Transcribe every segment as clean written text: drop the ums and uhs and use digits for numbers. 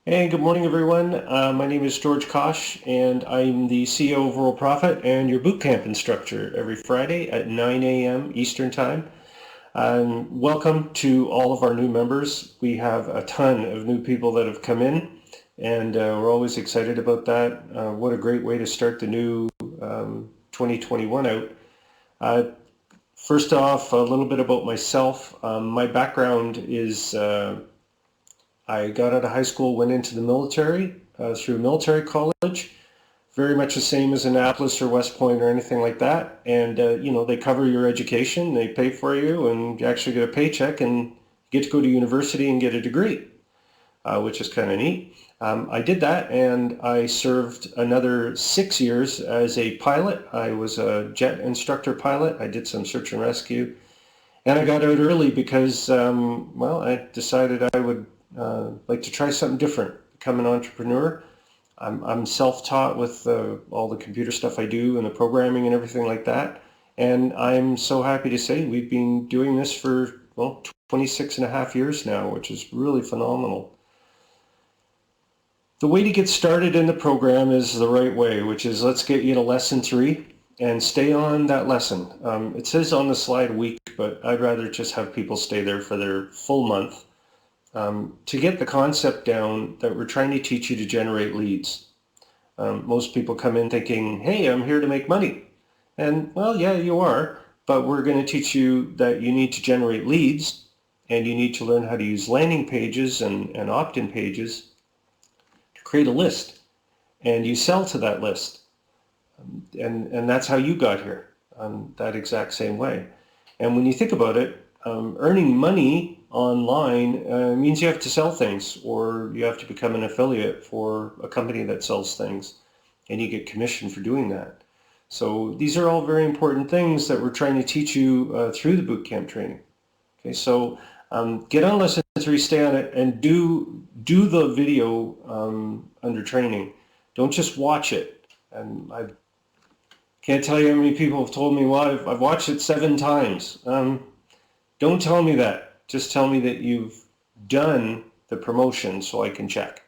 Hey, good morning, everyone. My name is George Kosch, and I'm the CEO of Worldprofit and your bootcamp instructor every Friday at 9 a.m. Eastern Time. Welcome to all of our new members. We have a ton of new people that have come in, and we're always excited about that. What a great way to start the new 2021 out. First off, a little bit about myself. My background is I got out of high school, went into the military through military college, very much the same as Annapolis or West Point or anything like that. And, they cover your education, they pay for you, and you actually get a paycheck and get to go to university and get a degree, which is kind of neat. I did that, and I served another 6 years as a pilot. I was a jet instructor pilot. I did some search and rescue. And I got out early because, I decided I would like to try something different, become an entrepreneur. I'm self-taught with all the computer stuff I do and the programming and everything like that. And I'm so happy to say we've been doing this for, 26 and a half years now, which is really phenomenal. The way to get started in the program is the right way, which is let's get you to lesson 3 and stay on that lesson. It says on the slide week, but I'd rather just have people stay there for their full month. To get the concept down that we're trying to teach you to generate leads. Most people come in thinking, hey, I'm here to make money. And well, yeah, you are, but we're going to teach you that you need to generate leads and you need to learn how to use landing pages and opt-in pages to create a list. And you sell to that list. And that's how you got here, that exact same way. And when you think about it, earning money online means you have to sell things, or you have to become an affiliate for a company that sells things, and you get commission for doing that. So these are all very important things that we're trying to teach you through the bootcamp training. Okay, so get on lesson 3, stay on it, and do the video under training. Don't just watch it. And I can't tell you how many people have told me, well, I've watched it 7 times. Don't tell me that. Just tell me that you've done the promotion so I can check.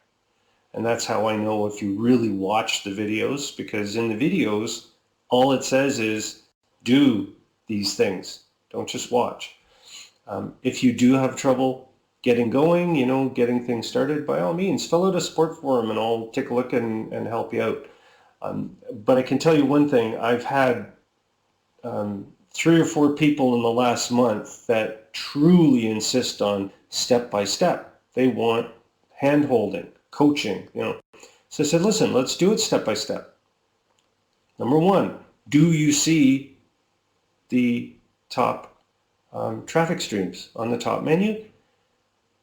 And that's how I know if you really watch the videos, because in the videos, all it says is do these things. Don't just watch. If you do have trouble getting going, getting things started, by all means, fill out a support form and I'll take a look and help you out. But I can tell you one thing. I've had 3 or 4 people in the last month that truly insist on step by step. They want hand-holding, coaching, So I said, listen, let's do it step by step. Number 1, do you see the top traffic streams on the top menu?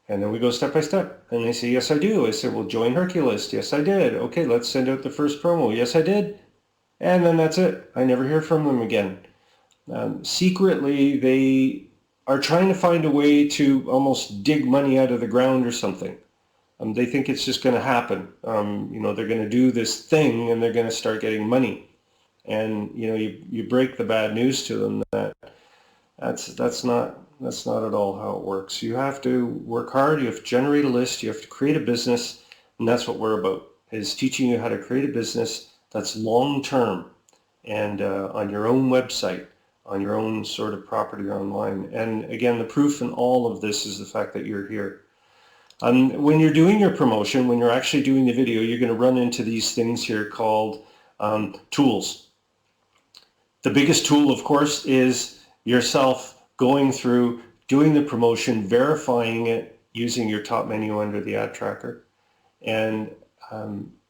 And then we go step by step. And they say, yes, I do. I said, well, join Hercules. Yes, I did. Okay, let's send out the first promo. Yes, I did. And then that's it. I never hear from them again. Secretly, they are trying to find a way to almost dig money out of the ground or something. They think it's just going to happen. They're going to do this thing and they're going to start getting money. And you break the bad news to them that's not at all how it works. You have to work hard. You have to generate a list. You have to create a business, and that's what we're about, is teaching you how to create a business that's long-term and on your own website, on your own sort of property online. And again, the proof in all of this is the fact that you're here. When you're doing your promotion, when you're actually doing the video, you're going to run into these things here called tools. The biggest tool, of course, is yourself going through, doing the promotion, verifying it using your top menu under the ad tracker, and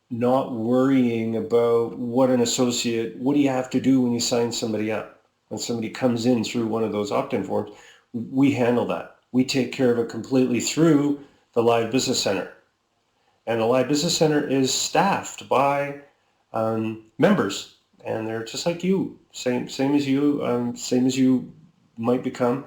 not worrying about what do you have to do when you sign somebody up. When somebody comes in through one of those opt-in forms, we handle that. We take care of it completely through the Live Business Center. And the Live Business Center is staffed by members, and they're just like you, same as you might become.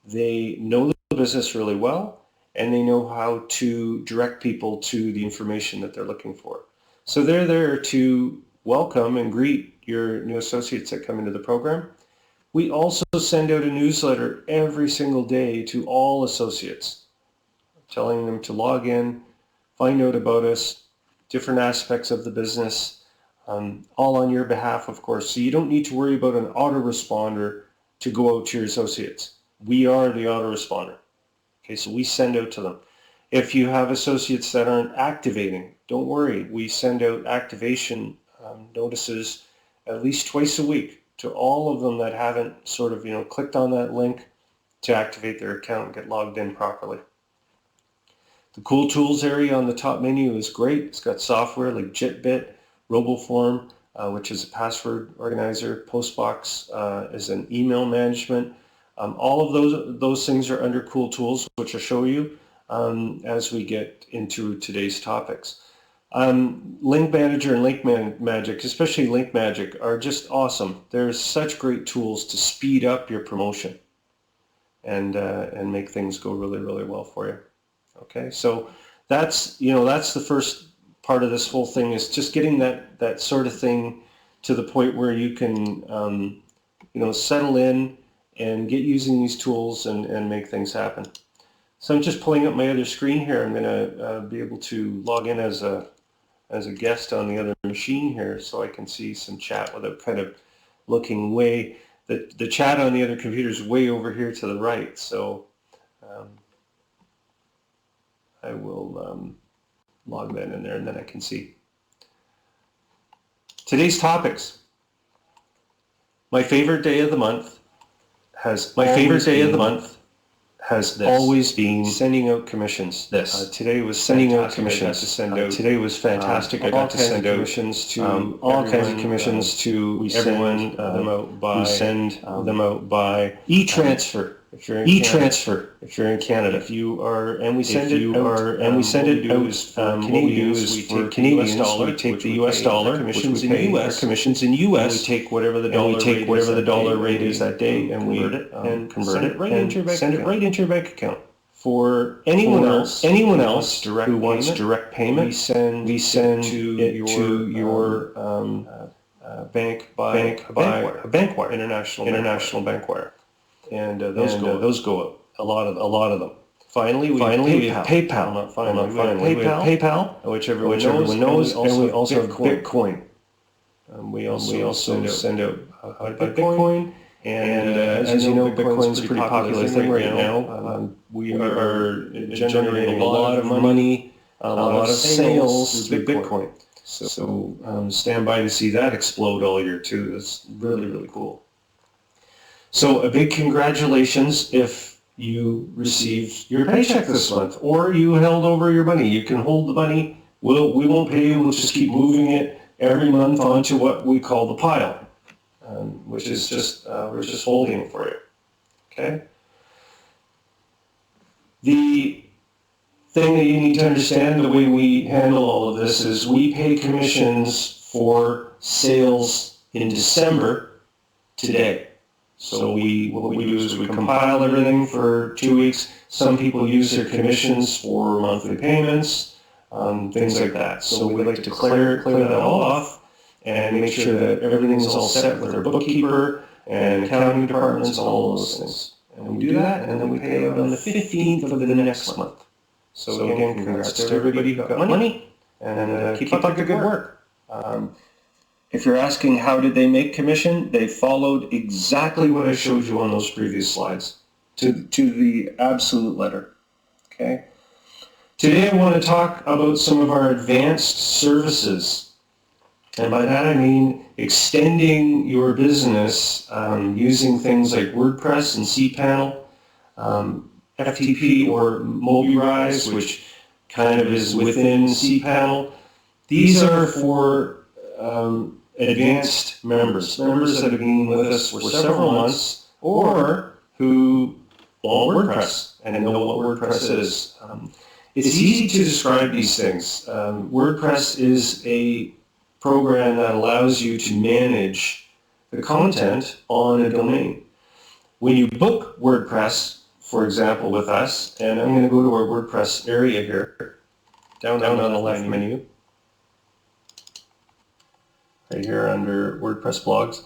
They know the business really well, and they know how to direct people to the information that they're looking for. So they're there to welcome and greet your new associates that come into the program. We also send out a newsletter every single day to all associates, telling them to log in, find out about us, different aspects of the business, all on your behalf, of course. So you don't need to worry about an autoresponder to go out to your associates. We are the autoresponder. Okay, so we send out to them. If you have associates that aren't activating, don't worry. We send out activation notices at least twice a week to all of them that haven't sort of, clicked on that link to activate their account and get logged in properly. The Cool Tools area on the top menu is great. It's got software like JitBit, RoboForm, which is a password organizer. Postbox is an email management. All of those things are under Cool Tools, which I'll show you as we get into today's topics. Link Manager and Link Magic, especially Link Magic, are just awesome. They're such great tools to speed up your promotion and make things go really, really well for you. Okay, so that's the first part of this whole thing, is just getting that sort of thing to the point where you can settle in and get using these tools and make things happen. So I'm just pulling up my other screen here. I'm going to be able to log in as a guest on the other machine here, so I can see some chat without kind of looking way. The chat on the other computer is way over here to the right, so I will log that in there, and then I can see. Today's topics. My favorite day of the month has always been sending out commissions. Today was sending out commissions. Today was fantastic. I got to send out commissions to all kinds of commissions to everyone. We send them out by e-transfer. If you're in Canada, if you are, and we send it out. Canadians, we take the US dollar, commissions in US. We take whatever the dollar rate is that day, and we convert it and send it right into your bank account. For anyone else who wants direct payment, we send it to your bank by a bank wire, international bank wire. And those go up, a lot of them. Finally, we have PayPal. PayPal, which everyone knows, and we also have Bitcoin. We also send out Bitcoin, and as you know, Bitcoin's a pretty popular thing right now. We are generating a lot of money, a lot of sales through Bitcoin. So stand by to see that explode all year too. It's really, really cool. So a big congratulations if you received your paycheck this month, or you held over your money. You can hold the money. We won't pay you. We'll just keep moving it every month onto what we call the pile, which is just we're just holding it for you. Okay. The thing that you need to understand, the way we handle all of this, is we pay commissions for sales in December today. So what we do is we compile everything for 2 weeks. Some people use their commissions for monthly payments, things like that. So we like to clear that all off and make sure that everything's all set with our bookkeeper and accounting departments and all those things. And we do that, and then we pay out on the 15th of the next month. So again, congrats to everybody who got money, and keep up the good work. If you're asking how did they make commission, they followed exactly what I showed you on those previous slides, to the absolute letter. Okay. Today I want to talk about some of our advanced services, and by that I mean extending your business using things like WordPress and cPanel, FTP or Mobirise, which kind of is within cPanel. These are for advanced members that have been with us for several months, or who want WordPress and know what WordPress is. It's easy to describe these things. WordPress is a program that allows you to manage the content on a domain. When you book WordPress, for example, with us, and I'm going to go to our WordPress area here, down on the left menu, right here under WordPress blogs.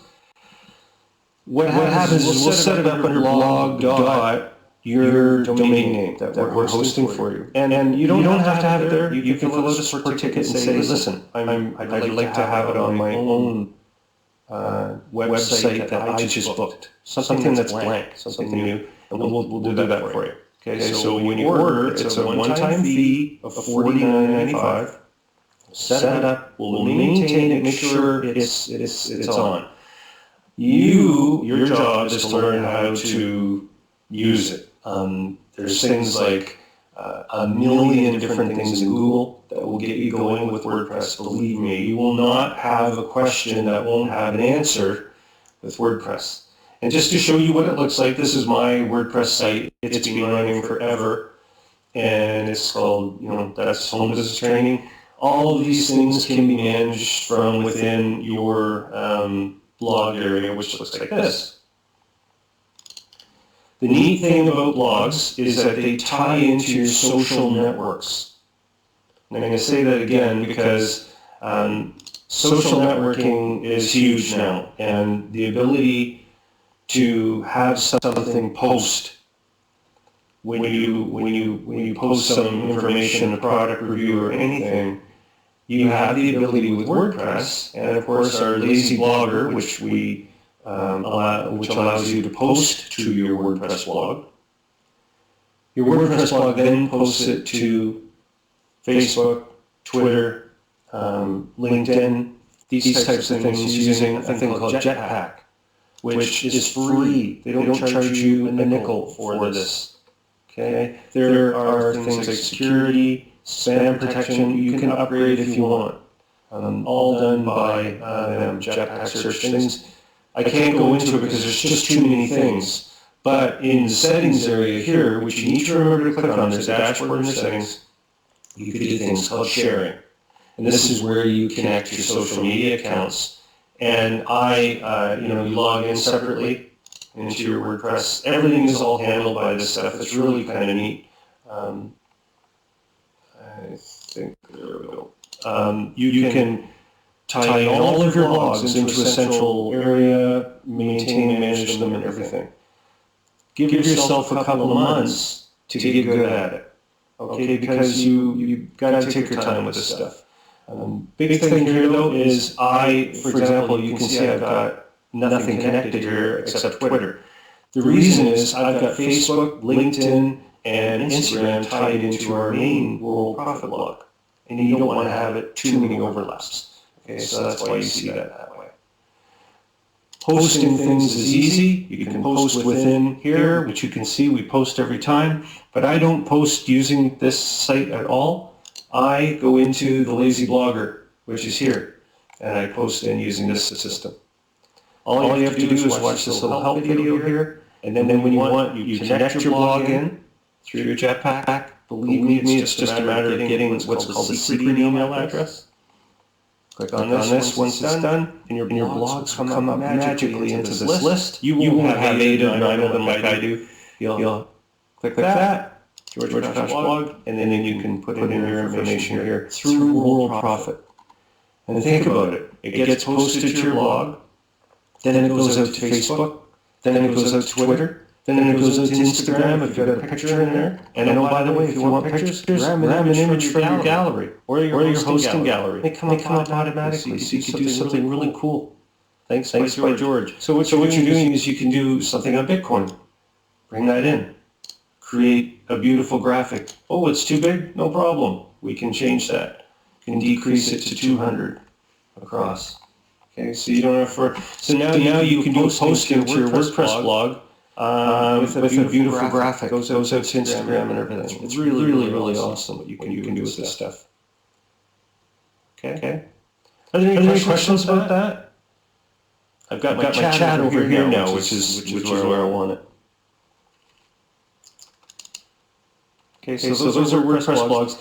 What happens is we'll set it up under blog. your domain name that we're hosting for you. And you don't have to have it there. You can fill out a support ticket and say, listen, I'd like to have it on my own website that I just booked. Something that's blank, something new, and we'll do that for you. Okay, so when you order, it's a one-time fee of $49.95. Set it up, we'll maintain it, make sure it's on. Your job is to learn how to use it. There's things like a million different things in Google that will get you going with WordPress. Believe me, you will not have a question that won't have an answer with WordPress. And just to show you what it looks like, this is my WordPress site. It's been running forever, and it's called, that's Home Business Training. All of these things can be managed from within your blog area, which looks like this. The neat thing about blogs is that they tie into your social networks. And I'm going to say that again because social networking is huge now, and the ability to have something post when you post some information, a product review or anything, you have the ability with WordPress, and of course our lazy blogger, which allows you to post to your WordPress blog. Your WordPress blog then posts it to Facebook, Twitter, LinkedIn, these types of things using a thing called Jetpack, which is free. They don't charge you a nickel for this. Okay? There are things like security, spam protection. You can upgrade if you want. All done by Jetpack search things. I can't go into it because there's just too many things. But in the settings area here, which you need to remember to click on, there's a dashboard in the settings. You could do things called sharing. And this is where you connect your social media accounts. And you log in separately into your WordPress. Everything is all handled by this stuff. It's really kind of neat. I think, there we go. You can tie in all of your blogs into a central area, maintain and manage them and everything. Give yourself a couple of months to get good at it, okay? Because you got to take your time with this stuff. Big thing here though is for example, you can see I've got nothing connected here except Twitter. The reason is I've got Facebook, LinkedIn, and Instagram tied into our main Worldprofit blog, and you don't want to have it too many overlaps. Okay, so that's why you see that way. Posting things is easy. You can post within here, which you can see we post every time, but I don't post using this site at all. I go into the Lazy Blogger, which is here, and I post in using this system. All you have to do is watch this little help video here, and then when you want, you connect your blog in through your Jetpack. Believe me, it's just a matter of getting what's called the secret email address. Click on this once it's done, and your blogs come up magically into this list. You won't have 8 or 9 of them like I do. You'll click that, George Kosch blog, and then you can put in your information here through Worldprofit. And think about it. It gets posted to your blog, then it goes out to Facebook, then it goes out to Twitter, then it goes out to Instagram if you've got a picture in there. And oh, by the way, if you want pictures, ram an image from your gallery or your hosting gallery. They come up automatically, so you can do something really cool. Thanks by George. So what you're doing is you can do something on Bitcoin. Bring that in. Create a beautiful graphic. Oh, it's too big? No problem. We can change that. You can decrease it to 200 across. Okay, so you don't have so now you can do posting to your WordPress blog with a beautiful graphic. Goes out to Instagram and everything. It's really awesome what you can do with this stuff. Okay. Are there any questions about that? I've got my chat over here now, which is where I want it. Okay, so those are WordPress blogs.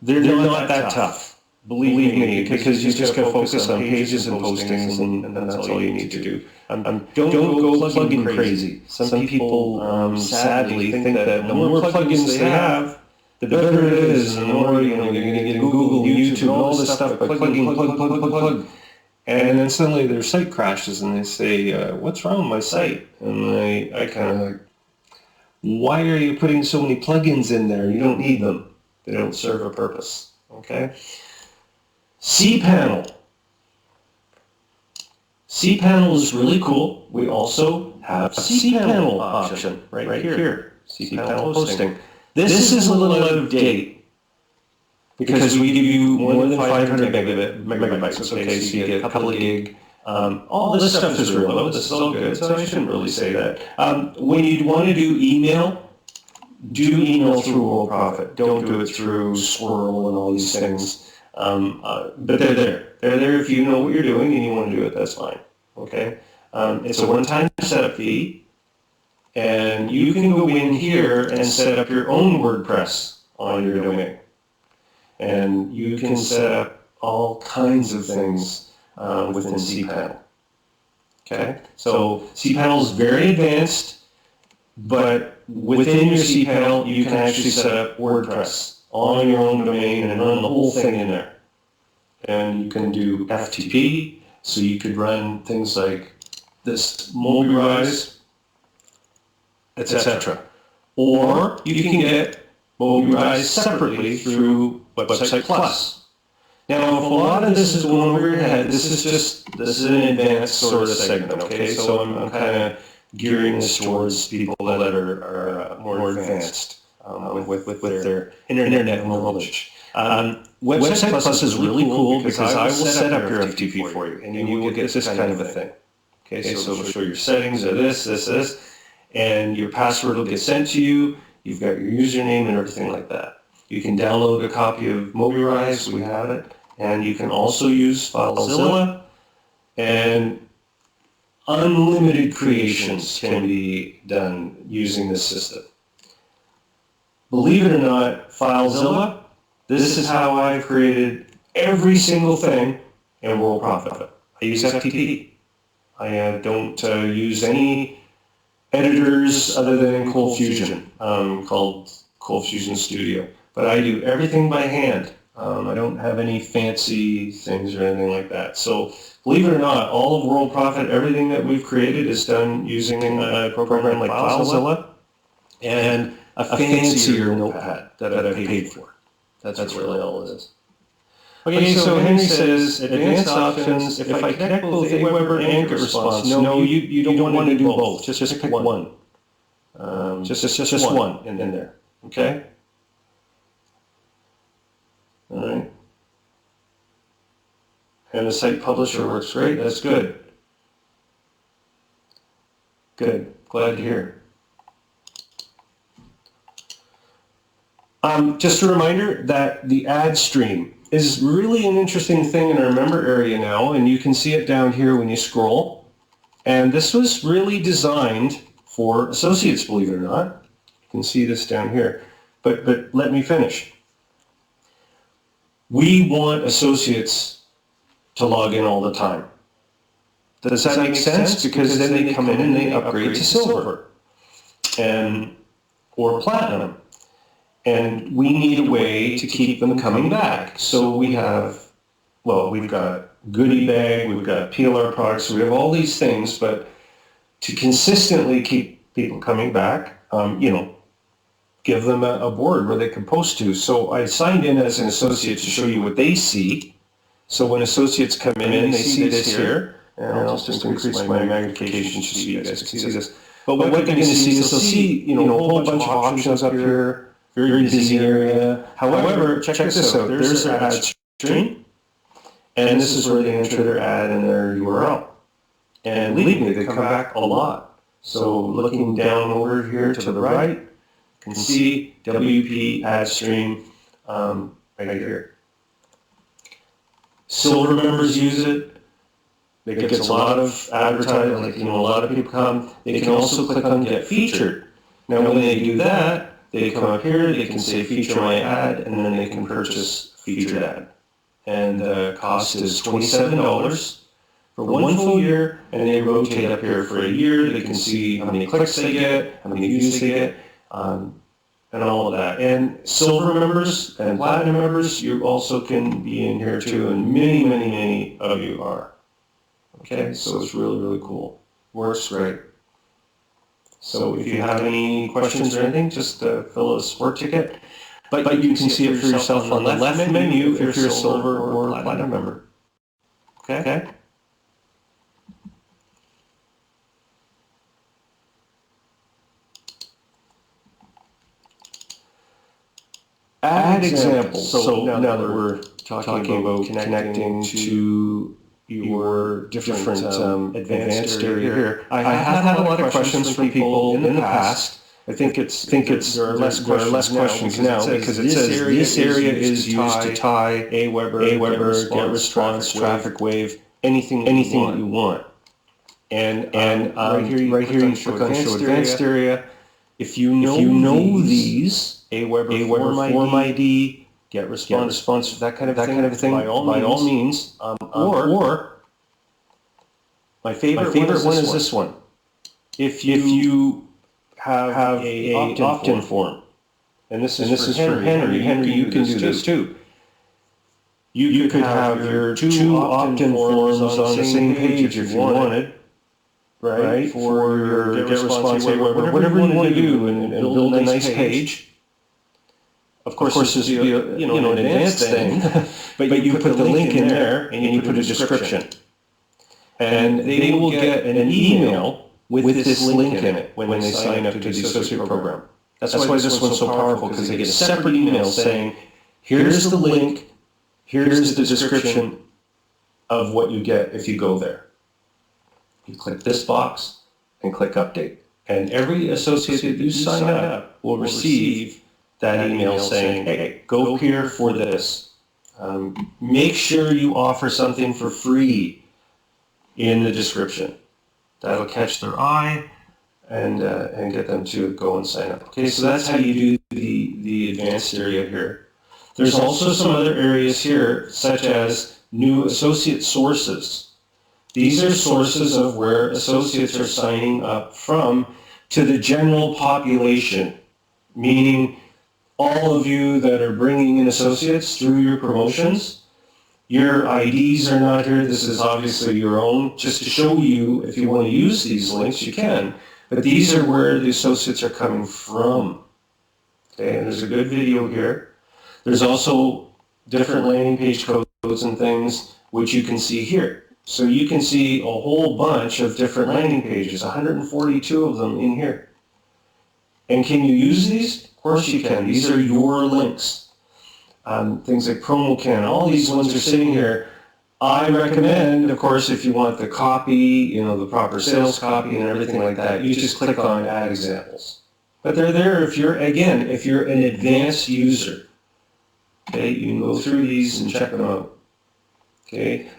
They're not that tough. Believe me, because you just got to focus on pages and postings, and that's all you need to do. Don't go plugin crazy. Some people sadly think that the more plugins they have, the better it is, and the more you're going to get Google, YouTube, all this stuff by plug. And then suddenly their site crashes and they say, what's wrong with my site? And I kind of like, why are you putting so many plugins in there? You don't need them. They don't serve a purpose. Okay? cPanel. cPanel is really cool. We also have a cPanel option right here. cPanel hosting. This is a little out of date because we give you more than 500 megabytes. Okay, so you get a couple of gig. All this stuff is remote. This is all good, so I shouldn't really say that. When you want to do email through Worldprofit. Don't do it through Swirl and all these things. But they're there. They're there if you know what you're doing and you want to do it, that's fine. Okay? It's a one-time setup fee, and you can go in here and set up your own WordPress on your domain. And you can set up all kinds of things within cPanel. Okay? So cPanel is very advanced, but within your cPanel, you can actually set up WordPress on your own domain and run the whole thing in there. And you can do FTP, so you could run things like this Mobilize, etc. Or you can get Mobilize separately through Website Plus. Now, if a lot of this is going over your head, this is an advanced sort of segment, okay? So I'm kind of gearing this towards people that are more advanced with their internet knowledge. Website Plus is really cool because I will set up your FTP for you, and you will get this kind of a thing. Okay, so it'll show your settings are this, and your password will get sent to you. You've got your username and everything like that. You can download a copy of Mobilize, we have it, and you can also use FileZilla, and unlimited creations can be done using this system. Believe it or not, FileZilla, this is how I've created every single thing in Worldprofit. I use FTP. I don't use any editors other than ColdFusion, called ColdFusion Studio. But I do everything by hand. I don't have any fancy things or anything like that. So believe it or not, all of Worldprofit, everything that we've created is done using a program like FileZilla and a fancier notepad that I paid for. That's really all it is. Okay, so Henry says, advanced options, if I connect both Aweber and GetResponse, no, you don't want to do both. Just pick one. Just one in there, okay? All right. And the site publisher works great. That's good. Good. Glad to hear. Just a reminder that the ad stream is really an interesting thing in our member area now, and you can see it down here when you scroll. And this was really designed for associates, believe it or not. You can see this down here. But let me finish. We want associates to log in all the time. Does that make sense? Because then they come in and they upgrade to silver or platinum. And we need a way to keep them coming back. So we've got goodie bag, we've got PLR products, we have all these things, but to consistently keep people coming back, give them a board where they can post to. So I signed in as an associate to show you what they see. So when associates come in, they see this here, and I'll just increase my magnification so you guys can see this. But what they're going to see is they'll see, a whole bunch of options up here. Very busy area. However, check this out. There's their ad stream, and this is where they enter their ad and their URL. And believe me, they come back a lot. So looking down over here to the right, you can see WP ad stream right here. Silver members use it. It gets a lot of advertising, a lot of people come. They can also click on Get Featured. Now when they do that, they come up here, they can say feature my ad, and then they can purchase featured ad. And the cost is $27 for one full year, and they rotate up here for a year. They can see how many clicks they get, how many views they get, and all of that. And silver members and platinum members, you also can be in here too, and many, many, many of you are. Okay, so it's really, really cool. Works great. So if you have any questions or anything, just fill out a support ticket. But you can see it for yourself on the left menu if you're a silver or platinum member. Okay? Add examples. So now that we're talking about connecting to your different advanced area here, I have had a lot of questions from people in the past. I think there are less questions now because it says this area is used to tie Aweber, get response, traffic wave, anything that you want. And right here you click on show advanced area. If you know these, Aweber form ID, get response, that kind of thing, by all means. Or my favorite one is this one. If you have a opt-in form, and this is for Henry. Henry, you can do this too. You could have your two opt-in forms on the same page if you wanted. Right, for your get response, whatever you want to do, and build a nice page. Of course, this would be an advanced thing, but you put the link in there and you put a description, and they will get an email with this link in it when they sign up to the associate program. That's why this one's so powerful, because they get a separate email saying, "Here's the link, here's the description of what you get if you go there." You click this box and click update. And every associate that you sign up will receive that email saying, hey, go here for this. Make sure you offer something for free in the description. That'll catch their eye and get them to go and sign up. Okay, so that's how you do the advanced area here. There's also some other areas here, such as new associate sources. These are sources of where associates are signing up from to the general population, meaning all of you that are bringing in associates through your promotions. Your IDs are not here. This is obviously your own, just to show you if you want to use these links, you can. But these are where the associates are coming from. Okay, and there's a good video here. There's also different landing page codes and things, which you can see here. So you can see a whole bunch of different landing pages, 142 of them in here. And can you use these? Of course you can. These are your links. Things like PromoCan, all these ones are sitting here. I recommend, of course, if you want the copy, the proper sales copy and everything like that, you just click on Add Examples. But they're there if you're an advanced user. Okay, you can go through these and check them out. Okay.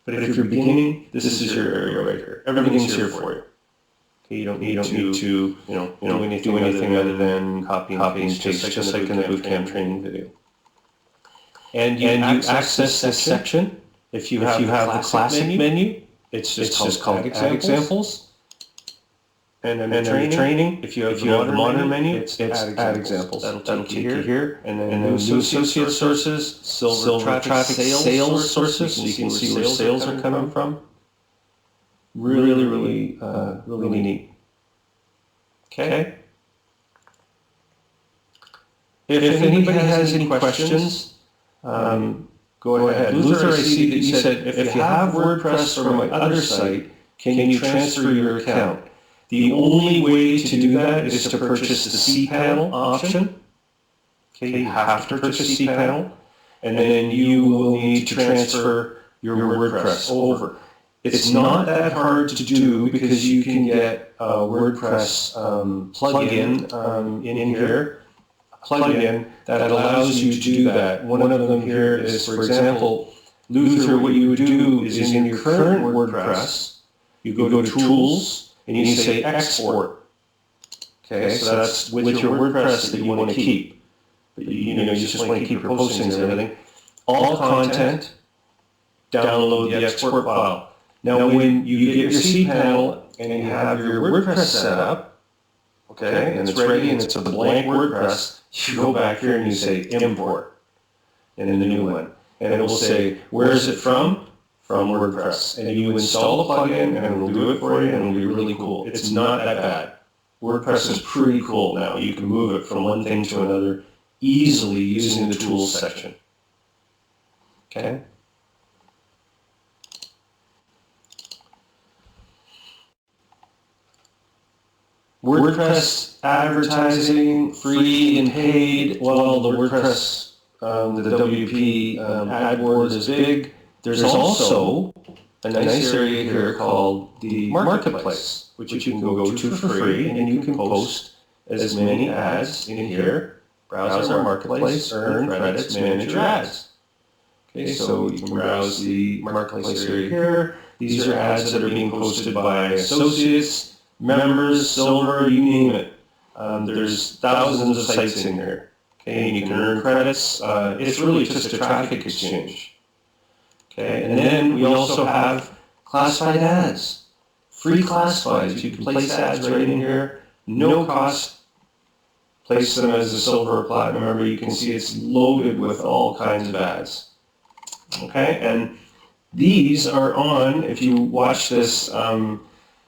But if you're beginning, this is your area right here. Everything's here for you. Okay, you don't need to do anything other than copy and paste, just like in the Bootcamp training video. And you access this section. If you have the classic menu, it's just called Add Examples. And then the training, if you have the modern menu, it's Add Examples. That'll take you here. And then new associate sources, silver traffic sales sources, so you can see where sales are coming from. Really neat. Okay. If anybody has any questions, go ahead. Luther, I see that you said, if you have WordPress from my other site, can you transfer your account? The only way to do that is to purchase the cPanel option. Okay, you have to purchase cPanel, and then you will need to transfer your WordPress over. It's not that hard to do because you can get a WordPress plugin in here, plugin that allows you to do that. One of them here is, for example, Luther, what you would do is in your current WordPress, you go to Tools, and you say Export. Okay, so that's with your WordPress that you want to keep. But you just want to keep your postings and everything. All content, download the export file. Now when you get your cPanel and you have your WordPress set up, okay, and it's ready and it's a blank WordPress, you go back here and you say Import, and then the new one. And it will say, where is it from? from WordPress, and you install a plugin and it'll do it for you and it'll be really cool. It's not that bad. WordPress is pretty cool now. You can move it from one thing to another easily using the tools section. Okay? WordPress advertising, free and paid. Well, the WordPress, the WP AdWord is big. There's also a nice area here called the Marketplace, which you can go to for free, and you can post as many ads in here. Browse our Marketplace, earn credits, manage your ads. Okay, so you can browse the Marketplace area here. These are ads that are being posted by associates, members, silver, you name it. There's thousands of sites in here. Okay, and you can earn credits. It's really just a traffic exchange. Okay, and then we also have classified ads, free classifieds. You can place ads right in here, no cost. Place them as a silver or platinum. Remember, you can see it's loaded with all kinds of ads. Okay, and these are on, if you watch this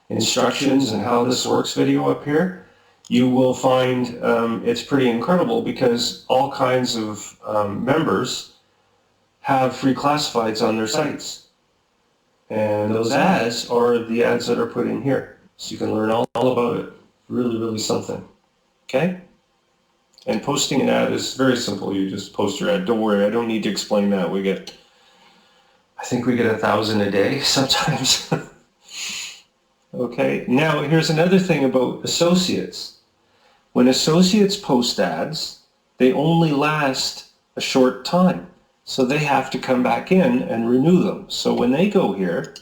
instructions and how this works video up here, you will find it's pretty incredible because all kinds of members have free classifieds on their sites. And those ads are the ads that are put in here. So you can learn all about it. Really, really something. Okay? And posting an ad is very simple. You just post your ad. Don't worry, I don't need to explain that. I think we get 1,000 a day sometimes. Okay, now here's another thing about associates. When associates post ads, they only last a short time. So they have to come back in and renew them. So when they go here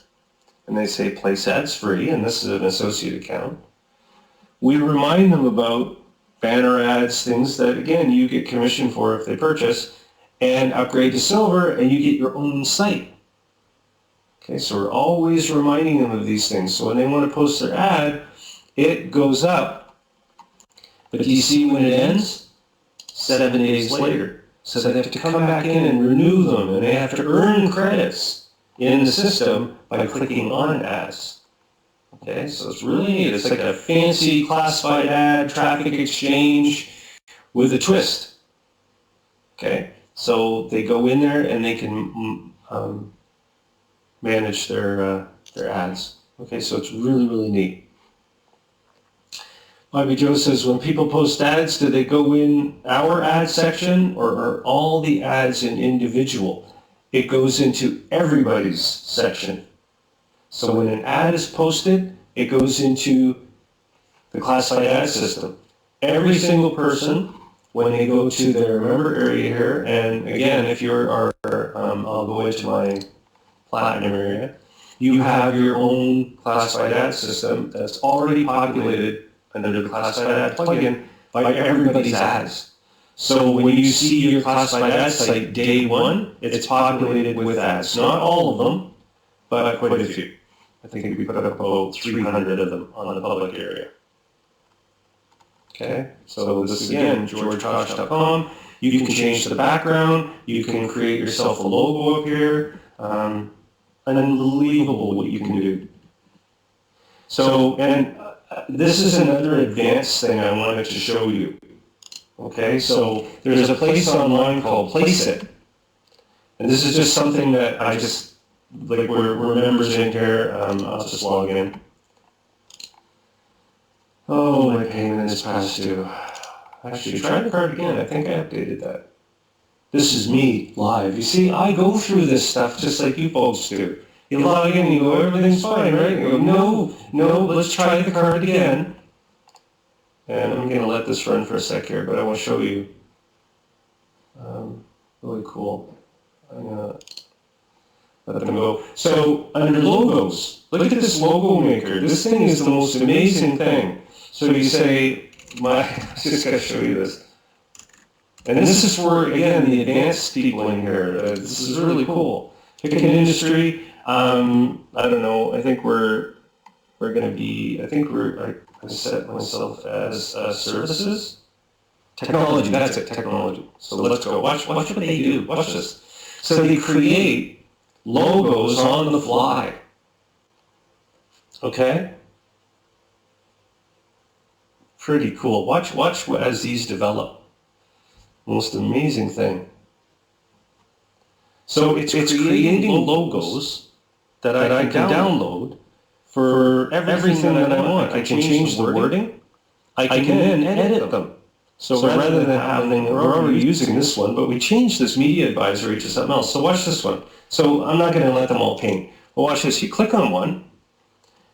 and they say place ads free, and this is an associate account, we remind them about banner ads, things that, again, you get commission for if they purchase, and upgrade to silver, and you get your own site. Okay, so we're always reminding them of these things. So when they want to post their ad, it goes up. But do you see when it ends? 7 days later. So they have to come back in and renew them, and they have to earn credits in the system by clicking on ads. Okay, so it's really neat. It's like a fancy classified ad, traffic exchange with a twist. Okay, so they go in there and they can manage their ads. Okay, so it's really, really neat. Bobby Joe says, when people post ads, do they go in our ad section or are all the ads in individual? It goes into everybody's section. So when an ad is posted, it goes into the classified ad system. Every single person, when they go to their member area here, and again, if you're I'll go into my platinum area, you have your own classified ad system that's already populated under the classified ad plugin by everybody's ads. So when you see your classified ad site day one, it's populated with ads. Not all of them, but quite a few. I think we put up about 300 of them on the public area. Okay, so this is again, georgekosch.com. You can change the background. You can create yourself a logo up here. Unbelievable what you can do. So, and this is another advanced thing I wanted to show you. Okay, so there's a place online called Placeit. And this is just something that I just, like we're members in here, I'll just log in. Oh, my payment is past due. Actually, try the card again. I think I updated that. This is me live. You see, I go through this stuff just like you folks do. You log in and you go, everything's fine, right? You go, no, let's try the card again. And I'm going to let this run for a sec here, but I want to show you. Really cool. I'm going to let them go. So under logos, look at this logo maker. This thing is the most amazing thing. So you say, I just got to show you this. And this is for, again, the advanced people in here. This is really cool. Pick an industry. I don't know. I think we're going to be, I set myself as services. Technology, that's it, technology. So let's go. Watch what they do. Watch this. So they create logos on the fly. Okay? Pretty cool. Watch as these develop. Most amazing thing. So it's creating logos that I can download for everything that I want. I can change the wording. I can then edit them. So rather than having, we're already using this one, but we changed this media advisory to something else. So watch this one. So I'm not going to let them all paint. Well, watch this. You click on one,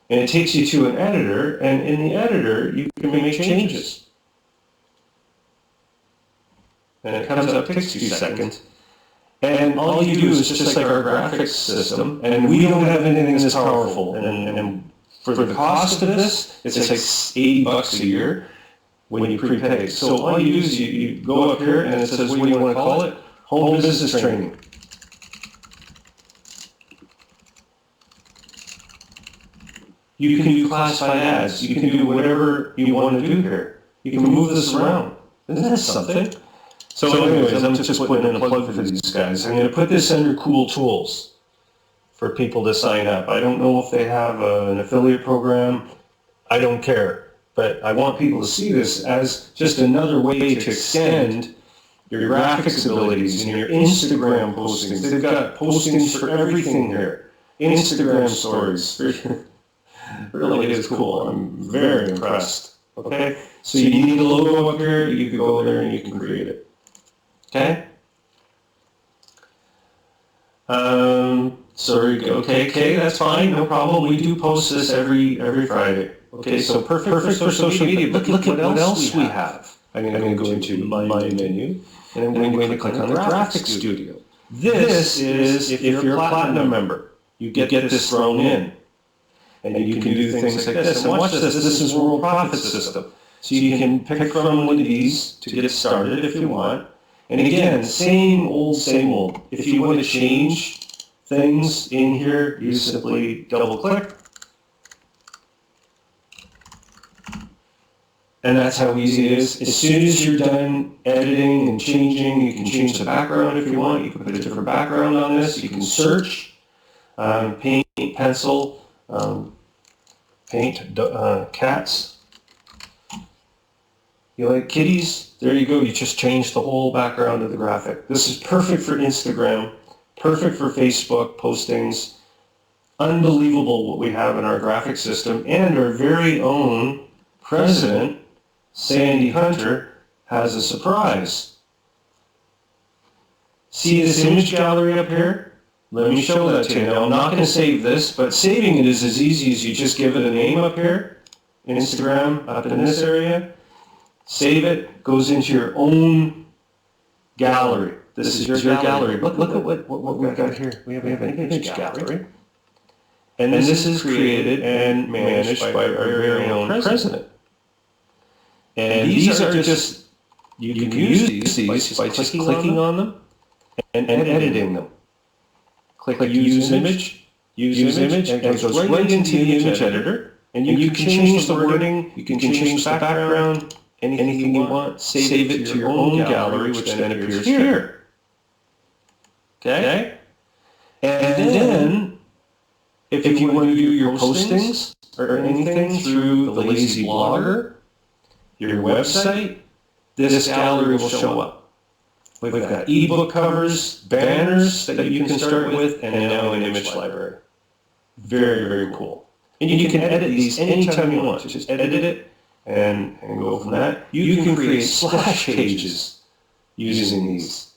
and it takes you to an editor, and in the editor, you can make changes. And it comes up, takes a few seconds. And all you do is just like our graphics system, and we don't have anything this powerful. And for the cost of this, it's like $80 a year when you prepay. So all you do is you go up here, and it says, what do you want to call it? Home business training. You can do classified ads. You can do whatever you want to do here. You can move this around. Isn't that something? So anyways, I'm just putting in a plug for these guys. I'm going to put this under cool tools for people to sign up. I don't know if they have an affiliate program. I don't care. But I want people to see this as just another way to extend your graphics abilities and your Instagram postings. They've got postings for everything here. Instagram stories. Really is cool. I'm very impressed. Okay? So you need a logo up here, you can go there and you can create it. Okay? Okay, that's fine, no problem. We do post this every Friday. Okay, so perfect for social media. But look at what else we have. I'm going to go into my menu, and I'm going to click on the Graphics Studio. This is if you're a Platinum member. You get this thrown in. And you can do things like this. And watch this. This is Worldprofit system. So you can pick from one of these to get started if you want. And again, same old, same old. If you want to change things in here, you simply double click. And that's how easy it is. As soon as you're done editing and changing, you can change the background if you want. You can put a different background on this. You can search, paint, pencil, paint cats. You like kitties? There you go. You just changed the whole background of the graphic. This is perfect for Instagram, perfect for Facebook postings. Unbelievable what we have in our graphic system, and our very own president, Sandy Hunter, has a surprise. See this image gallery up here? Let me show that to you. Now, I'm not going to save this, but saving it is as easy as you just give it a name up here. Instagram, up in this area. Save it, goes into your own gallery. This is your gallery. Look at what we've got here. We have an image gallery. And this is created and managed by our very own president. And these are just, you can use these by just clicking on them and editing them. Click use image, and it goes right into the image editor. And you can change the wording, you can change the background, anything you want. Save it to your own gallery, which then appears here. Okay? And then, if you want to do your postings or anything through the Lazy Blogger, your website, this gallery will show up. We've got ebook covers, banners that you can start with, and now an image library. Very, very cool. And you can edit these anytime you want. Just edit it and go from that. You can create splash pages using these.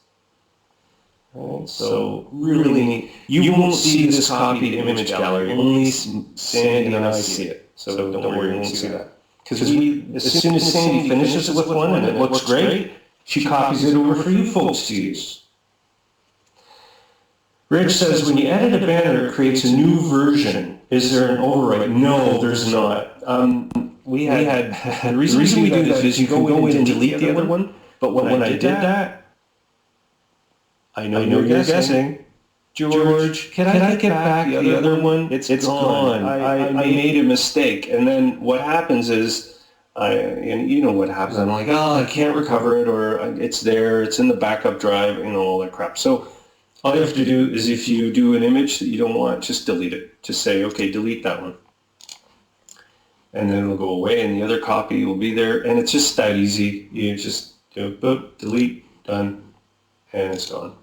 Right, so really neat. You won't see this copied image gallery. Only Sandy and I see it. So don't worry, you won't see that. Because as soon as Sandy finishes with one and it looks great, she copies it over for you folks to use. Rich says, when you edit a banner, it creates a new version. Is there an overwrite? No, there's not. The reason we do that is you can go in and delete the other one, but when I did that, I know you're guessing. George, can I get back the other one? It's gone. I made a mistake. And then what happens is, and you know what happens, I'm like, oh, I can't recover it, or it's there, it's in the backup drive, all that crap. So All you have to do is, if you do an image that you don't want, just delete it. Just say, okay, delete that one. And then it'll go away and the other copy will be there. And it's just that easy. You just boop, delete, done, and it's gone.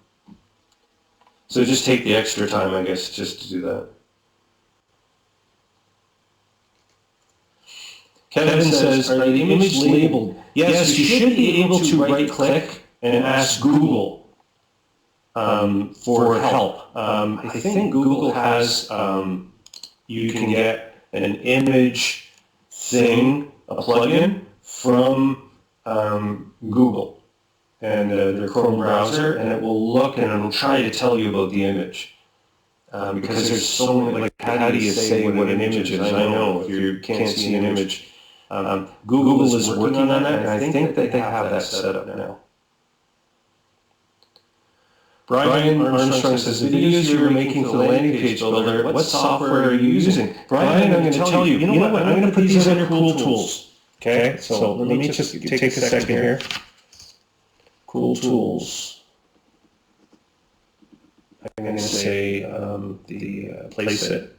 So just take the extra time, I guess, just to do that. Kevin says, are the image labeled? Yes, you should be able to right-click and ask Google for help. I think Google has, you can get an image thing, a plugin from Google and their Chrome browser, and it will look and it'll try to tell you about the image. Because there's so many, like, how do you say what an image is? I know if you can't see an image. Google is working on that, and I think that they have that set up now. Brian Armstrong says, the videos you were making for the landing page builder, what software are you using? Brian, I'm going to tell you, you know what, I'm going to put these under Cool Tools. Okay, so let me just take a second here. Cool Tools. I'm going to say the playset.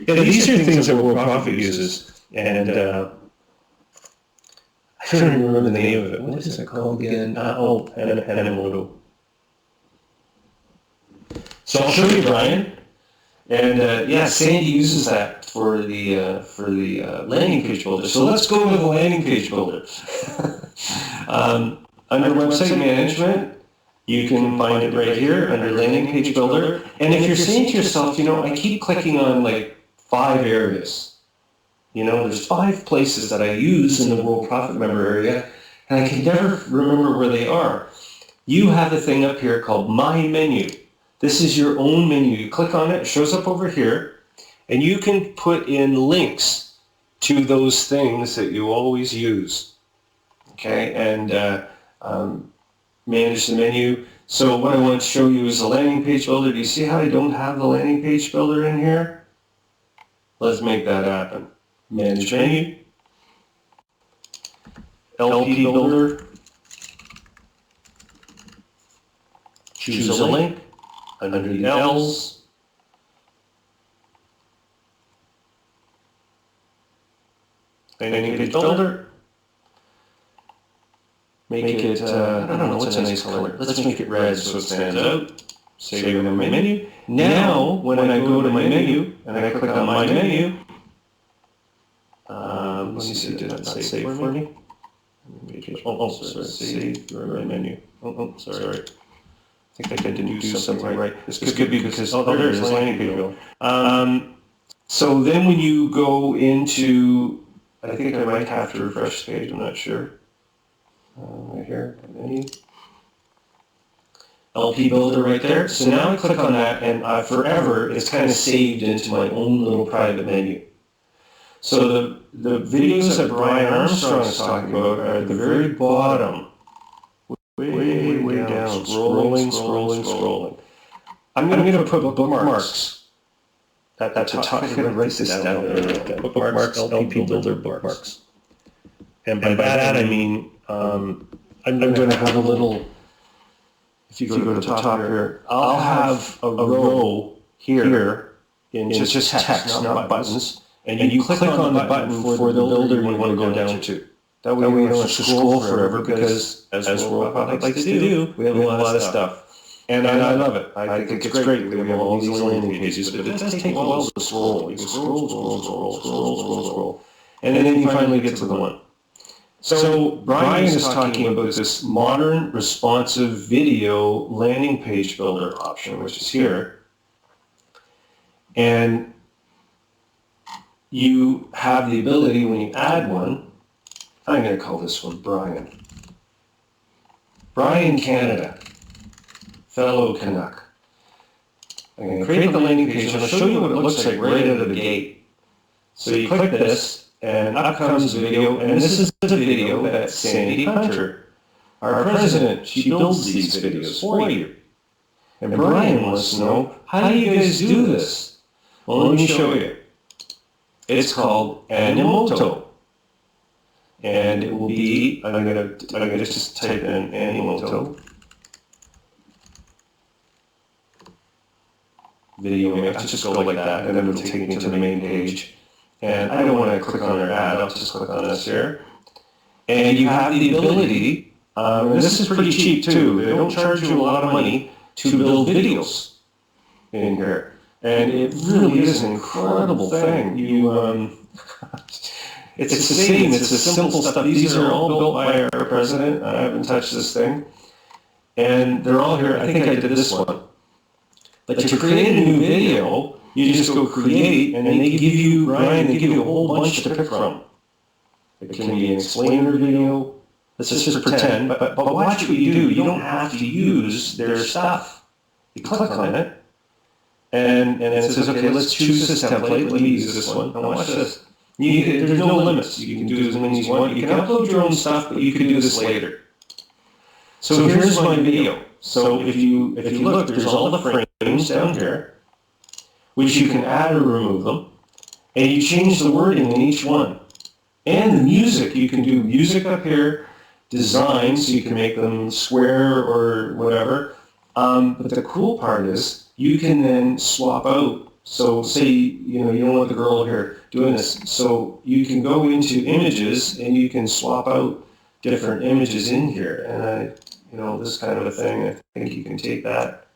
Yeah, these are things that Worldprofit uses, and I don't even remember the name of it. What is it called again? Animoto. So I'll show you, Brian. And yeah, Sandy uses that for the landing page builder. So let's go to the landing page builder. Under website management, you can find it right here under landing page builder. And if you're saying to yourself, you know, I keep clicking on like 5 areas. You know, there's 5 places that I use in the Worldprofit member area, and I can never remember where they are. You have a thing up here called My Menu. This is your own menu. You click on it, it shows up over here, and you can put in links to those things that you always use. Okay, and manage the menu. So what I want to show you is the landing page builder. Do you see how I don't have the landing page builder in here? Let's make that happen. Manage menu, LP builder, choose a link under the L's, landing page builder, make it, I don't know, what's a nice color? Let's make it red so it stands out. Save it in my menu. Now, when I go to my menu and I click on my menu, let me see, did that not save for me? Sorry, save your menu. Sorry. I think I didn't do something right. This could be because, there it is, landing page builder. So then when you go into, I think I might have to refresh the page, I'm not sure. Right here, menu. LP builder right there. So now I click on that, and forever it's kind of saved into my own little private menu. So the videos that Brian Armstrong is talking about are at the very bottom, way down, scrolling. I'm going to put bookmarks at the top. I'm going to write this down there. Bookmarks, LP builder bookmarks. And by that I mean I'm going to have a little. If you go to the top here, I'll have a row here in just text, not buttons, and you click on the button for the builder you want to go down to. That way you don't have to scroll forever because, as Worldprofit likes to do, we have a lot of stuff. And I love it. I think it's great. We have all these landing pages, but it does take a while to scroll. You can scroll. And then you finally get to the one. So Brian is talking about this modern responsive video landing page builder option, which is here. And you have the ability, when you add one, I'm going to call this one Brian. Brian Canada, fellow Canuck. I'm going to create the landing page, and I'll show you what it looks like right out of the gate. So you click this, and up comes the video, and this is the video that Sandy Hunter, our president, she builds these videos for you. And Brian wants to know, how do you guys do this? Well, let me show you. It's called Animoto. And it will be, I'm gonna just type in Animoto. video mix, just go like that, and then it'll take me to the main page. And I don't want to click on their ad, I'll just click on this here. And you have the ability, and this is pretty cheap too, they don't charge you a lot of money to build videos in here. And it really is an incredible thing. It's the same, it's the simple stuff. These are all built by our president. I haven't touched this thing. And they're all here. I think I did this one. But to create a new video, you just go create, and they give you, Brian, they give you a whole bunch to pick from. It can be an explainer video. Let's just pretend, but watch what you do. You don't have to use their stuff. You click on it, and it says, okay, let's choose this template. Let me use this one. Now watch this. There's no limits. You can do as many as you want. You can upload your own stuff, but you can do this later. So here's my video. So if you look, there's all the frames down here, which you can add or remove them, and you change the wording in each one. And the music, you can do music up here, design, so you can make them square or whatever. But the cool part is you can then swap out. So say, you don't want the girl here doing this. So you can go into images and you can swap out different images in here. And this kind of a thing, I think you can take that,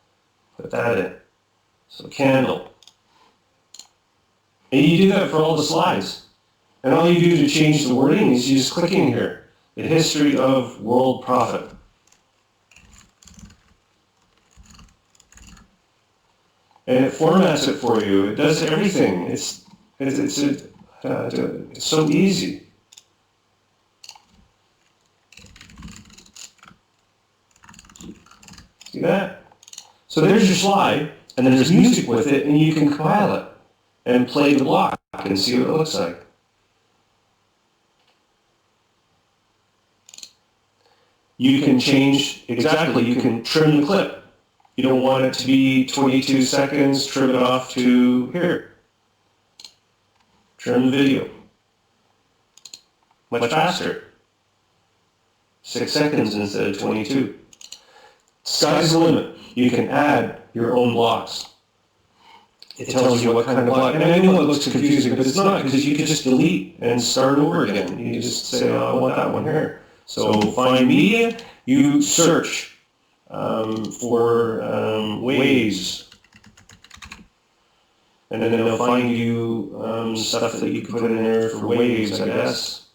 put that in. So candle. And you do that for all the slides. And all you do to change the wording is you just click in here. The history of Worldprofit. And it formats it for you. It does everything. It's so easy. See that? So there's your slide, and then there's music with it, and you can compile it and play the block and see what it looks like. You can change, exactly, you can trim the clip. You don't want it to be 22 seconds, trim it off to here. Trim the video. Much faster. 6 seconds instead of 22. Sky's the limit. You can add your own blocks. It tells you what kind of block. And I know it looks confusing, but it's not, because you can just delete and start over again. You just say, oh, I want that one here. So find media, you search for ways, and then they'll find you stuff that you can put in there for waves, I guess.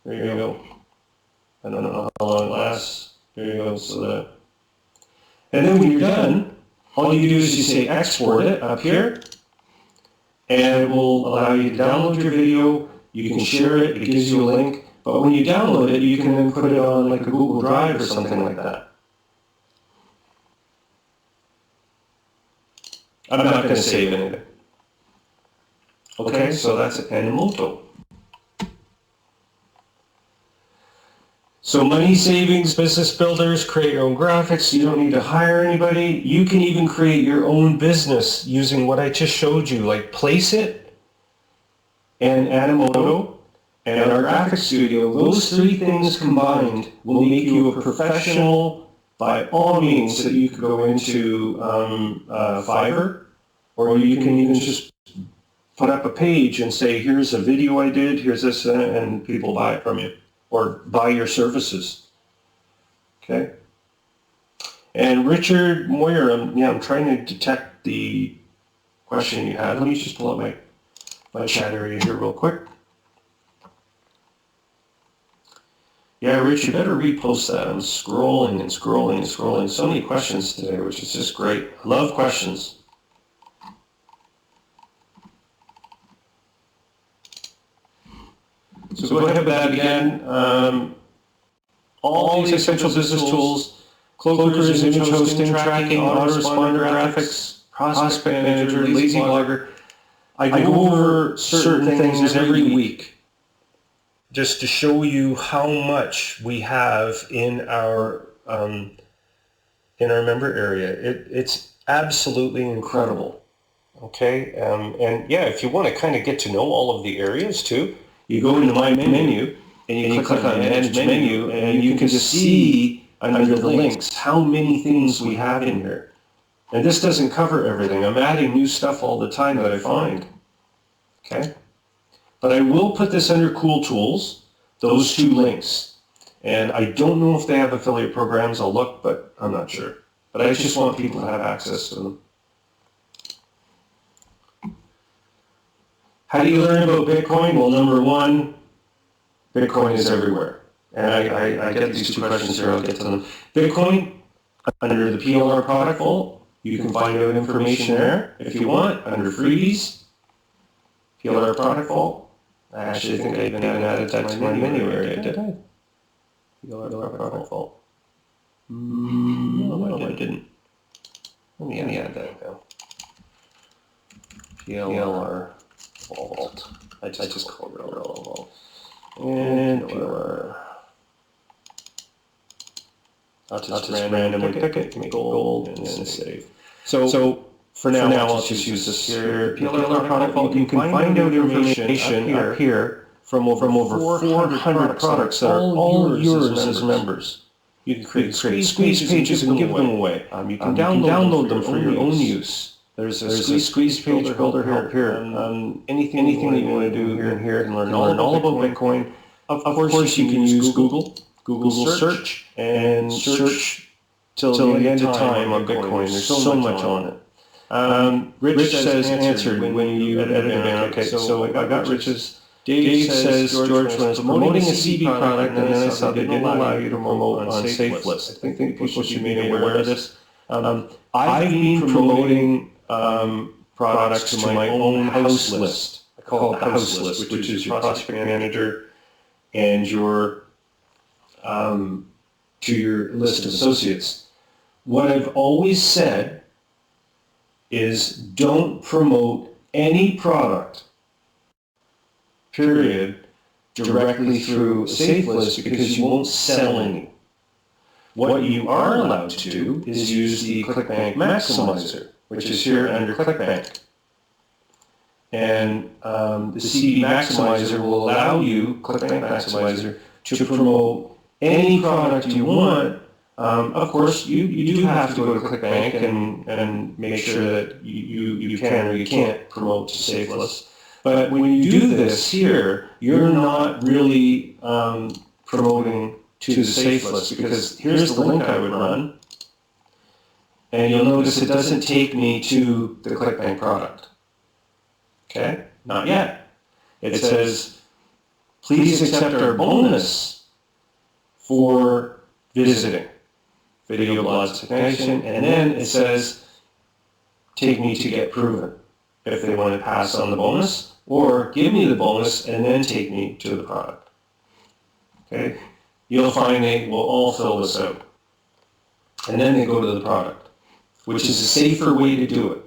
There you go. I don't know how long it lasts. There you go. So that, and then when you're done, all you do is you say export it up here, and it will allow you to download your video. You can share it. It gives you a link. But when you download it, you can then put it on like a Google Drive or something like that. I'm not going to save anything. Okay, so that's Animoto. So money savings, business builders, create your own graphics. You don't need to hire anybody. You can even create your own business using what I just showed you, like Place It and Animoto. And our graphics studio, those three things combined will make you a professional by all means. That you could go into Fiverr, or you can even just put up a page and say, here's a video I did, here's this, and people buy it from you, or buy your services. Okay? And Richard Moyer, I'm trying to detect the question you had. Let me just pull up my chat area here real quick. Yeah, Rich, you better repost that. I'm scrolling and scrolling and scrolling. So many questions today, which is just great. I love questions. So go ahead with that again. All these essential business tools, Cloakers, image hosting, tracking, autoresponder graphics, prospect manager, lazy blogger. I go over certain things every week, just to show you how much we have in our member area. It's absolutely incredible. Okay, and yeah, if you want to kind of get to know all of the areas too, you go into My Menu and you click on Manage Menu, and you can just see under the links how many things we have in here. And this doesn't cover everything. I'm adding new stuff all the time that I find. Okay? But I will put this under Cool Tools, those two links. And I don't know if they have affiliate programs. I'll look, but I'm not sure. But I just want people to have access to them. How do you learn about Bitcoin? Well, number one, Bitcoin is everywhere. And I get these two questions here. I'll get to them. Bitcoin, under the PLR product vault, you can find out information there if you want, under freebies, PLR product vault. I actually think I even added that to my menu area, did I? PLR product vault. No, I didn't. Let me add that now. PLR vault. I just called it PLR vault. And PLR. I'll just randomly pick it, make gold, and then save. So for now I'll just use this here. PLR product vault, you can find out information up here from over 400 products that are all yours as members. You can create squeeze pages and give them away. You can download them for your own use. There's a squeeze page builder help here. Anything that you want to do here, you can learn all about Bitcoin. Of course, you can use Google search and search till the end of time on Bitcoin. There's so much on it. Rich says answered when you edited it. Okay, so I got Rich's. Dave says, George, when it's promoting a CB product, and then I saw they didn't allow you to promote on safe list. I think people should be made aware of this. I've been promoting products to my own house list. I call it the house list, which is your prospect manager and your to your list of associates. What I've always said is don't promote any product, period, directly through a safe list because you won't sell any. What you are allowed to do is use the ClickBank Maximizer, which is here under ClickBank. And the CB Maximizer will allow you, ClickBank Maximizer, to promote any product you want. Of course, you do have to go to ClickBank and make sure that you can or you can't promote to safe lists. But when you do this here, you're not really promoting to the safe list, because here's the link I would run, and you'll notice it doesn't take me to the ClickBank product. Okay? Not yet. It says, please accept our bonus for visiting. Video blog technician, and then it says, take me to get proven, if they want to pass on the bonus, or give me the bonus and then take me to the product. Okay? You'll find they will all fill this out. And then they go to the product, which is a safer way to do it.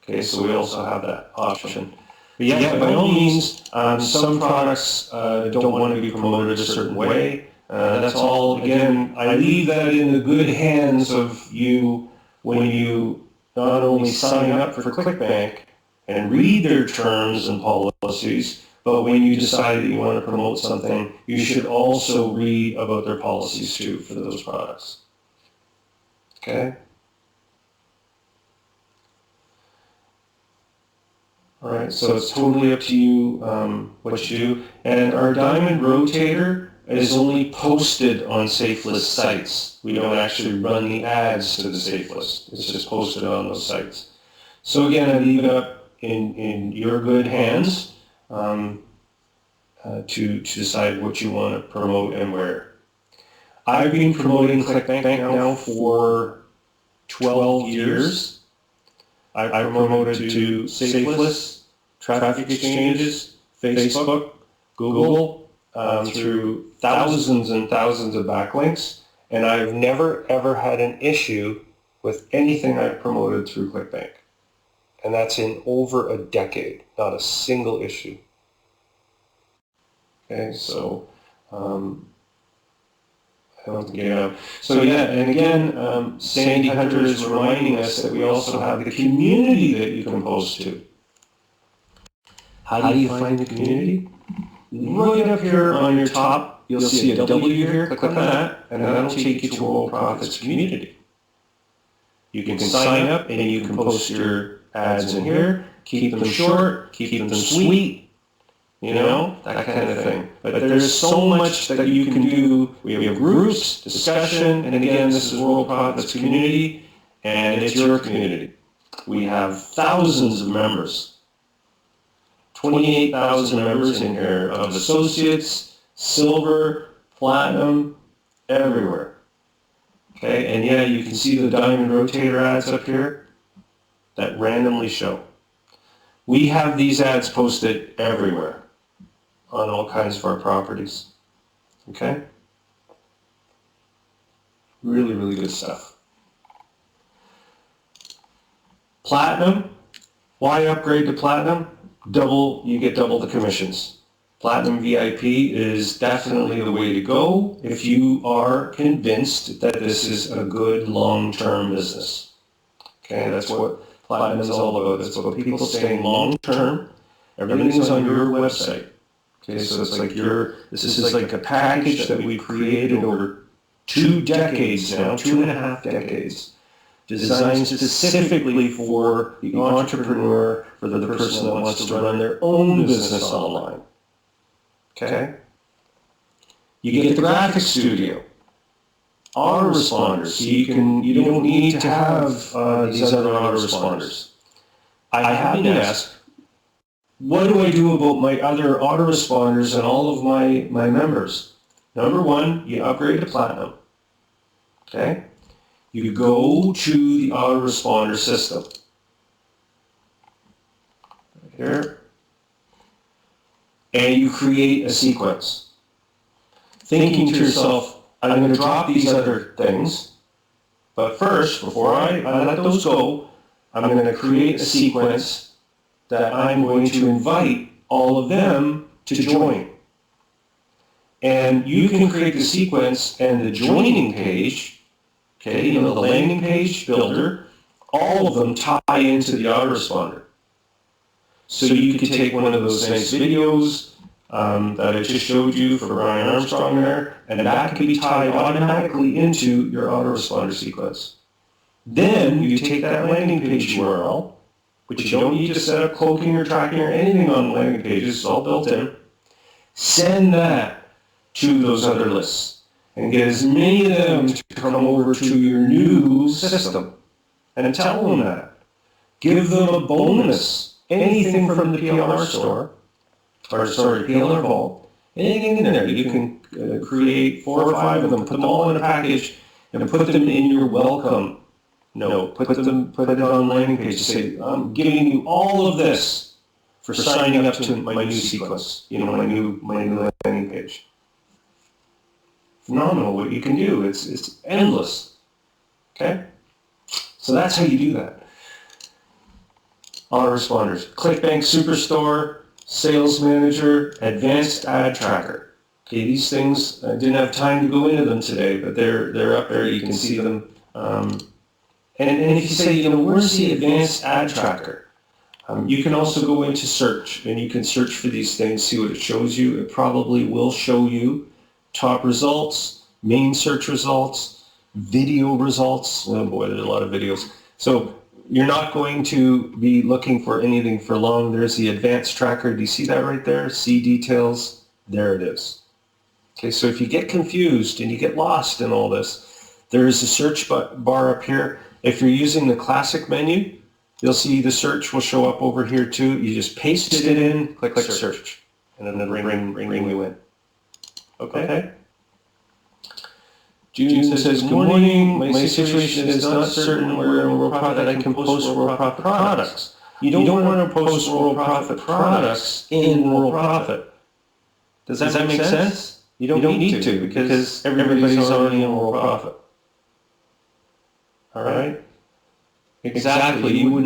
Okay, so we also have that option. But yeah, by all means, some products don't want to be promoted a certain way. That's all, again, I leave that in the good hands of you when you not only sign up for ClickBank and read their terms and policies, but when you decide that you want to promote something, you should also read about their policies too for those products. Okay? All right, so it's totally up to you what you do. And our diamond rotator is only posted on safe list sites. We don't actually run the ads to the safe list. It's just posted on those sites. So again, I leave it up in your good hands to decide what you want to promote and where. I've been promoting ClickBank now for 12 years. I've promoted to safe lists, traffic exchanges, Facebook, Google, through thousands and thousands of backlinks, and I've never ever had an issue with anything I've promoted through ClickBank. And that's in over a decade, not a single issue. Okay, so I don't think you know. So yeah, and again, Sandy Hunter is reminding us that we also have the community that you can post to. How do you find the community? Right up here on your top, you'll see a W here. Click on that, and that'll take you to Worldprofit's community. You can sign up and you can post your ads in here, keep them short, keep them sweet, that kind of thing. But there's so much that you can do. We have groups, discussion, and again, this is Worldprofit's community, and it's your community. We have thousands of members, 28,000 members in here of associates, silver, platinum, everywhere. Okay, and yeah, you can see the diamond rotator ads up here that randomly show. We have these ads posted everywhere on all kinds of our properties. Okay? Really, really good stuff. Platinum, why upgrade to Platinum? You get double the commissions. Platinum VIP is definitely the way to go if you are convinced that this is a good long-term business. Okay, that's what Platinum is all about. It's about people staying long-term. Everything is on your website. Okay, so it's like this is like a package that we've created over 2 decades now, 2.5 decades, designed specifically for the entrepreneur, for the person that wants to run their own business online. Okay? You get the graphic studio, autoresponders, so you don't need to have these other autoresponders. I have been asked, what do I do about my other autoresponders and all of my members? Number one, you upgrade to Platinum. Okay? You go to the autoresponder system. Right here. And you create a sequence. Thinking to yourself, I'm going to drop these other things, but first, before I let those go, I'm going to create a sequence that I'm going to invite all of them to join. And you can create the sequence and the joining page, okay, the landing page builder, all of them tie into the autoresponder. So you could take one of those nice videos that I just showed you for Brian Armstrong there, and that can be tied automatically into your autoresponder sequence. Then you take that landing page URL, which you don't need to set up cloaking or tracking or anything on the landing pages, it's all built in. Send that to those other lists and get as many of them to come over to your new system. And tell them that. Give them a bonus. Anything from the PLR store, PLR Vault, anything in there. You can create 4 or 5 of them, put them all in a package, and put them in your welcome note. Put it on the landing page to say, I'm giving you all of this for signing up to my new sequence, my new landing page. Phenomenal what you can do. It's endless. Okay? So that's how you do that. Autoresponders. ClickBank Superstore, Sales Manager, Advanced Ad Tracker. Okay, these things, I didn't have time to go into them today, but they're up there. You can see them. And if you say, where's the Advanced Ad Tracker? You can also go into search, and you can search for these things, see what it shows you. It probably will show you top results, main search results, video results. Oh boy, there's a lot of videos. So you're not going to be looking for anything for long. There's the Advanced Tracker. Do you see that right there? See details? There it is. Okay, so if you get confused and you get lost in all this, there's a search bar up here. If you're using the classic menu, you'll see the search will show up over here too. You just paste it in, click search, and then ring you in. Okay? June says, good morning, my situation is not certain where in Worldprofit I can post Worldprofit products. You don't want to post Worldprofit products in Worldprofit. Does that make sense? You don't need to because everybody's already in Worldprofit. All right? Exactly. You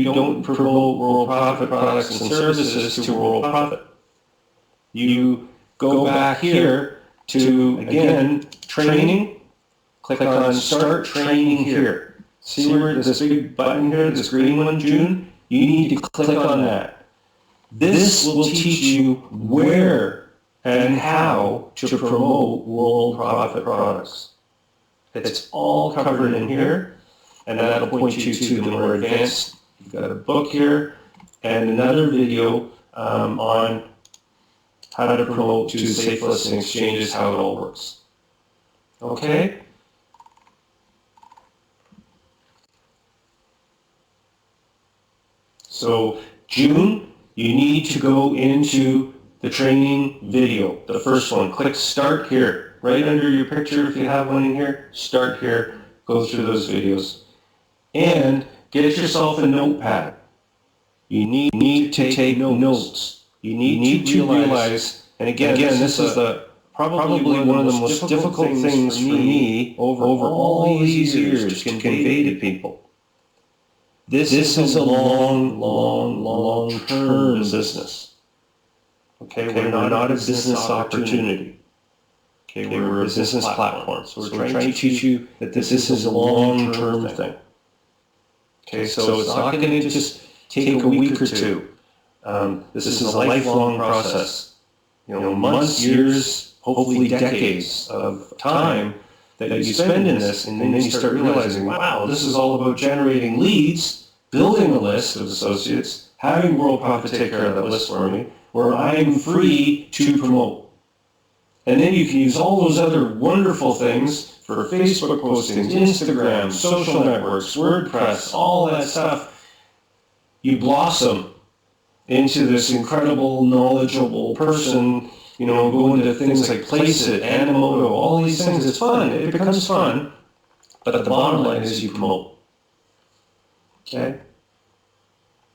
don't promote Worldprofit products and services to Worldprofit. You go back here to, again, training. Click on Start Training here. See where this big button here, this green one, June? You need to click on that. This will teach you where and how to promote Worldprofit products. It's all covered in here. and that'll point you to the more advanced. You've got a book here and another video on how to promote to safe listing exchanges, how it all works. Okay? So June, you need to go into the training video, the first one. Click start here, right under your picture if you have one in here. Start here, go through those videos. And get yourself a notepad. You need to take notes. You need to realize, and again this is probably one of the most difficult things for me over all these years to convey to people. This is a long-term business. Okay, we're not a business opportunity. Okay, we're a business platform. So we're trying to teach you that this is a long-term thing. Okay, so it's not going to just take a week or two. This is a lifelong process. You know, months, years, hopefully decades of time that you spend in this, and then you start realizing, wow, this is all about generating leads, building a list of associates, having Worldprofit take care of that list for me, where I'm free to promote. And then you can use all those other wonderful things for Facebook postings, Instagram, social networks, WordPress, all that stuff. You blossom into this incredible, knowledgeable person, you know, go into things like Place It, Animoto, all these things. It's fun. It becomes fun. But the bottom line is you promote. Okay?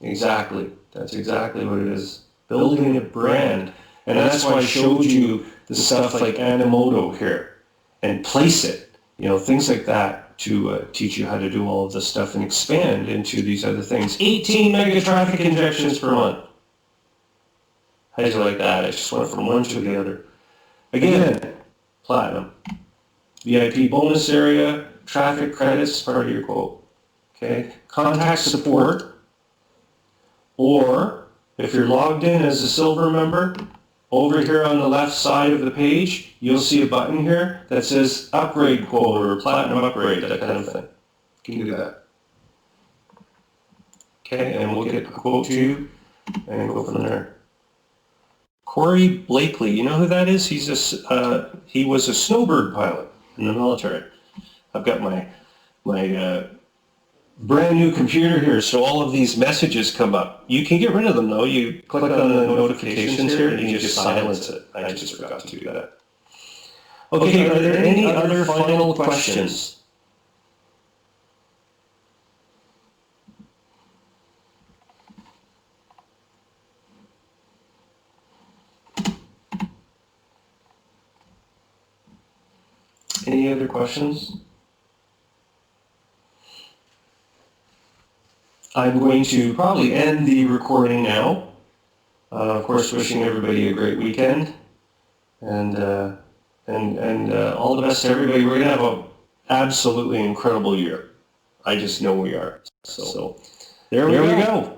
Exactly. That's exactly what it is. Building a brand. And that's why I showed you the stuff like Animoto here and Place It, you know, things like that to teach you how to do all of this stuff and expand into these other things. 18 mega traffic injections per month. How do you like that? I just went from one to the other. Again, platinum. VIP bonus area, traffic credits, part of your quote. Okay? Contact support, or if you're logged in as a silver member, over here on the left side of the page, you'll see a button here that says upgrade quote or platinum upgrade, that kind of thing. You can do that. Okay, and we'll get a quote to you and go from there. Corey Blakely, you know who that is? He was a snowbird pilot in the military. I've got my brand new computer here, so all of these messages come up. You can get rid of them though. You click on the notifications here and you just silence it. I just forgot to do that. Okay, are there any other final questions? Any other questions? I'm going to probably end the recording now. Of course, wishing everybody a great weekend, and all the best to everybody. We're going to have an absolutely incredible year. I just know we are. So there we go.